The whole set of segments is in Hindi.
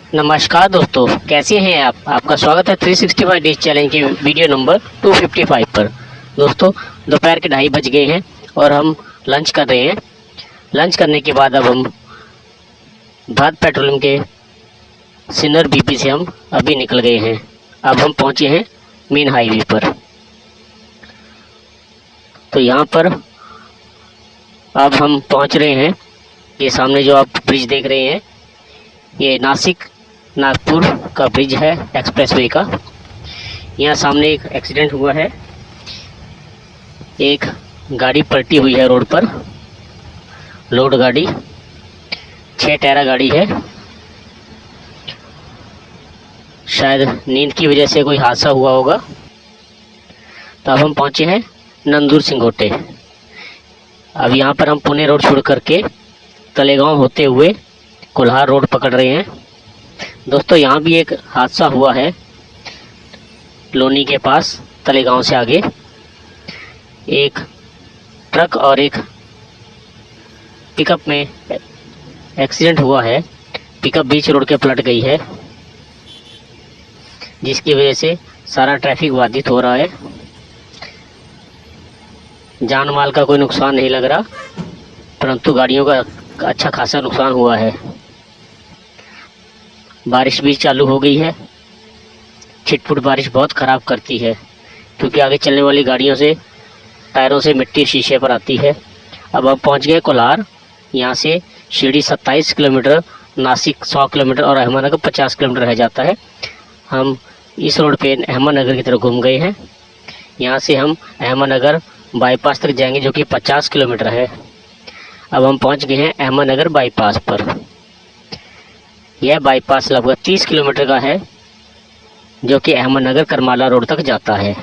नमस्कार दोस्तों, कैसे हैं आप। आपका स्वागत है 365 डेज चैलेंज के वीडियो नंबर 255 पर। दोस्तों, दोपहर के 2:30 बज गए हैं और हम लंच कर रहे हैं। लंच करने के बाद अब हम भारत पेट्रोलियम के सिन्नर बीपी से हम अभी निकल गए हैं। अब हम पहुंचे हैं मेन हाईवे पर। तो यहाँ पर अब हम पहुंच रहे हैं। ये सामने जो आप ब्रिज देख रहे हैं, ये नासिक नागपुर का ब्रिज है, एक्सप्रेसवे का। यहाँ सामने एक एक्सीडेंट हुआ है, एक गाड़ी पलटी हुई है रोड पर, लोड गाड़ी, 6 टायरा गाड़ी है। शायद नींद की वजह से कोई हादसा हुआ होगा। तो अब हम पहुँचे हैं नंदूर सिंगोटे। अब यहाँ पर हम पुणे रोड छोड़ करके तलेगांव होते हुए कोल्हार रोड पकड़ रहे हैं। दोस्तों, यहाँ भी एक हादसा हुआ है लोनी के पास, तलेगांव से आगे। एक ट्रक और एक पिकअप में एक्सीडेंट हुआ है। पिकअप बीच रोड के पलट गई है, जिसकी वजह से सारा ट्रैफिक बाधित हो रहा है। जान माल का कोई नुकसान नहीं लग रहा, परंतु गाड़ियों का अच्छा खासा नुकसान हुआ है। बारिश भी चालू हो गई है। छिटपुट बारिश बहुत ख़राब करती है, क्योंकि आगे चलने वाली गाड़ियों से टायरों से मिट्टी शीशे पर आती है। अब हम पहुंच गए कोलार। यहाँ से शिरडी 27 किलोमीटर, नासिक 100 किलोमीटर और अहमदनगर 50 किलोमीटर रह जाता है। हम इस रोड पे अहमदनगर की तरफ घूम गए हैं। यहाँ से हम अहमदनगर बाईपास तक जाएंगे, जो कि 50 किलोमीटर है। अब हम पहुँच गए हैं अहमदनगर बाईपास पर। यह बाईपास लगभग 30 किलोमीटर का है, जो कि अहमदनगर करमाला रोड तक जाता है।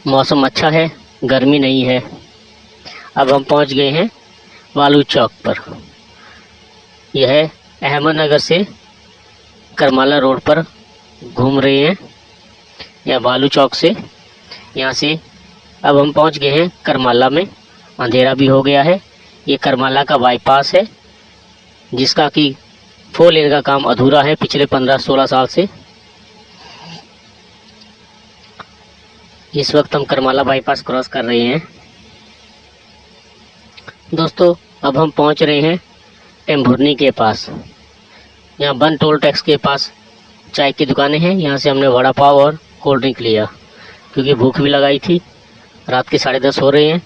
मौसम अच्छा है, गर्मी नहीं है। अब हम पहुंच गए हैं वालू चौक पर। यह अहमदनगर से करमाला रोड पर घूम रहे हैं, या वालू चौक से। यहाँ से अब हम पहुंच गए हैं करमाला में। अंधेरा भी हो गया है। ये करमाला का बाईपास है, जिसका कि 4 लेन का काम अधूरा है पिछले 15-16 साल से। इस वक्त हम करमाला बाईपास क्रॉस कर रहे हैं। दोस्तों, अब हम पहुंच रहे हैं टेम्भुर्नी के पास। यहाँ बन टोल टैक्स के पास चाय की दुकानें हैं। यहाँ से हमने वड़ा पाव और कोल्ड ड्रिंक लिया, क्योंकि भूख भी लगाई थी। रात के 10:30 हो रहे हैं।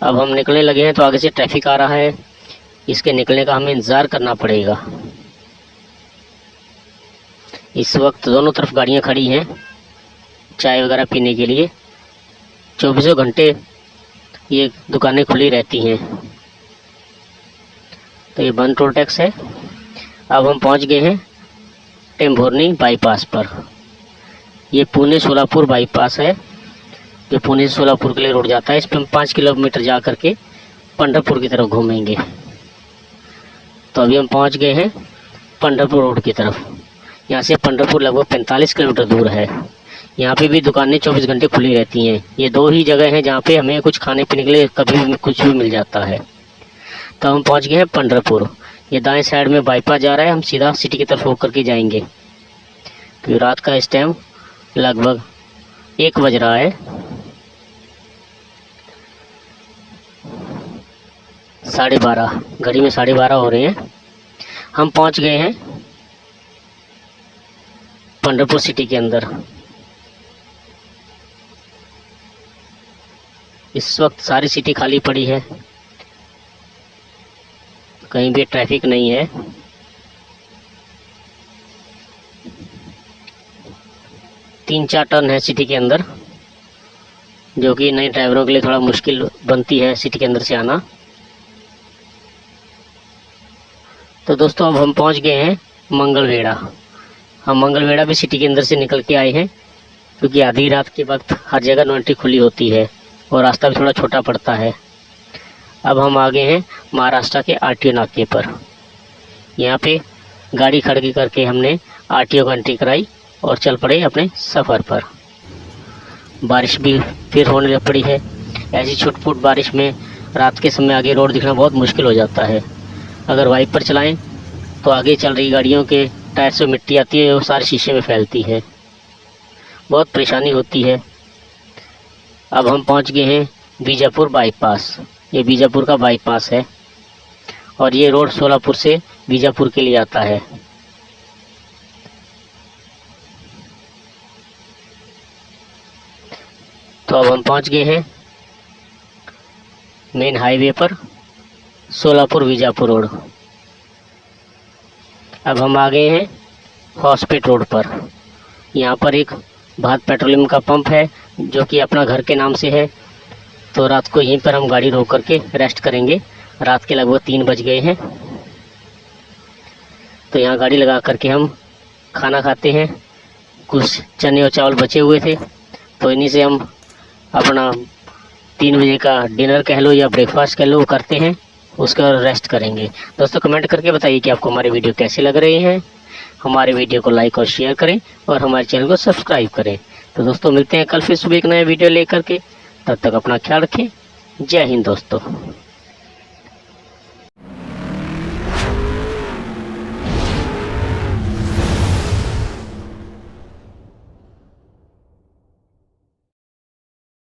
अब हम निकलने लगे हैं, तो आगे से ट्रैफिक आ रहा है। इसके निकलने का हमें इंतज़ार करना पड़ेगा। इस वक्त दोनों तरफ गाड़ियां खड़ी हैं चाय वगैरह पीने के लिए। 24 घंटे ये दुकानें खुली रहती हैं। तो ये बन टोल टैक्स है। अब हम पहुंच गए हैं टेम्भुर्नी बाईपास पर। ये पुणे सोलापुर बाईपास है, जो पुणे से सोलापुर के लिए रोड जाता है। इस पर हम 5 किलोमीटर जा कर के पंढरपुर की तरफ घूमेंगे। तो अभी हम पहुंच गए हैं पंढरपुर रोड की तरफ। यहाँ से पंढरपुर लगभग 45 किलोमीटर दूर है। यहाँ पे भी दुकानें 24 घंटे खुली रहती हैं। ये 2 ही जगह हैं जहाँ पे हमें कुछ खाने पीने के लिए कभी भी कुछ भी मिल जाता है। तो हम पहुँच गए हैं पंढरपुर। ये दाएँ साइड में बाईपास जा रहा है। हम सीधा सिटी की तरफ होकर के जाएंगे, क्योंकि रात का इस टाइम लगभग 1 बज रहा है। 12:30, घड़ी में 12:30 हो रहे हैं। हम पहुंच गए हैं पंढरपुर सिटी के अंदर। इस वक्त सारी सिटी खाली पड़ी है, कहीं भी ट्रैफिक नहीं है। तीन चार टर्न है सिटी के अंदर, जो कि नए ड्राइवरों के लिए थोड़ा मुश्किल बनती है सिटी के अंदर से आना। तो दोस्तों, अब हम पहुंच गए हैं मंगलवेढ़ा। हम मंगलवेढ़ा भी सिटी के अंदर से निकल के आए हैं, क्योंकि आधी रात के वक्त हर जगह नो एंट्री खुली होती है और रास्ता भी थोड़ा छोटा पड़ता है। अब हम आ गए हैं महाराष्ट्र के आरटीओ नाके पर। यहाँ पे गाड़ी खड़ी करके हमने आरटीओ की एंट्री कराई और चल पड़े अपने सफ़र पर। बारिश भी फिर होने लग पड़ी है। ऐसी छुटपुट बारिश में रात के समय आगे रोड दिखना बहुत मुश्किल हो जाता है। अगर वाइपर चलाएं तो आगे चल रही गाड़ियों के टायर से मिट्टी आती है, वो सारे शीशे में फैलती है, बहुत परेशानी होती है। अब हम पहुंच गए हैं बीजापुर बाईपास। ये बीजापुर का बाईपास है और ये रोड सोलापुर से बीजापुर के लिए आता है। तो अब हम पहुंच गए हैं मेन हाईवे पर, सोलापुर बीजापुर रोड। अब हम आ गए हैं हॉस्पिटल रोड पर। यहाँ पर एक भारत पेट्रोलियम का पंप है जो कि अपना घर के नाम से है। तो रात को यहीं पर हम गाड़ी रोक करके रेस्ट करेंगे। रात के लगभग 3 बज गए हैं। तो यहाँ गाड़ी लगा करके हम खाना खाते हैं। कुछ चने और चावल बचे हुए थे तो इन्हीं से हम अपना 3 बजे का डिनर कह लो या ब्रेकफास्ट कह लो वो करते हैं, उसका रेस्ट करेंगे। दोस्तों कमेंट करके बताइए कि आपको हमारे वीडियो कैसे लग रहे हैं। हमारे वीडियो को लाइक और शेयर करें और हमारे चैनल को सब्सक्राइब करें। तो दोस्तों मिलते हैं कल फिर सुबह एक नया वीडियो लेकर के। तब तक अपना ख्याल रखें। जय हिंद दोस्तों।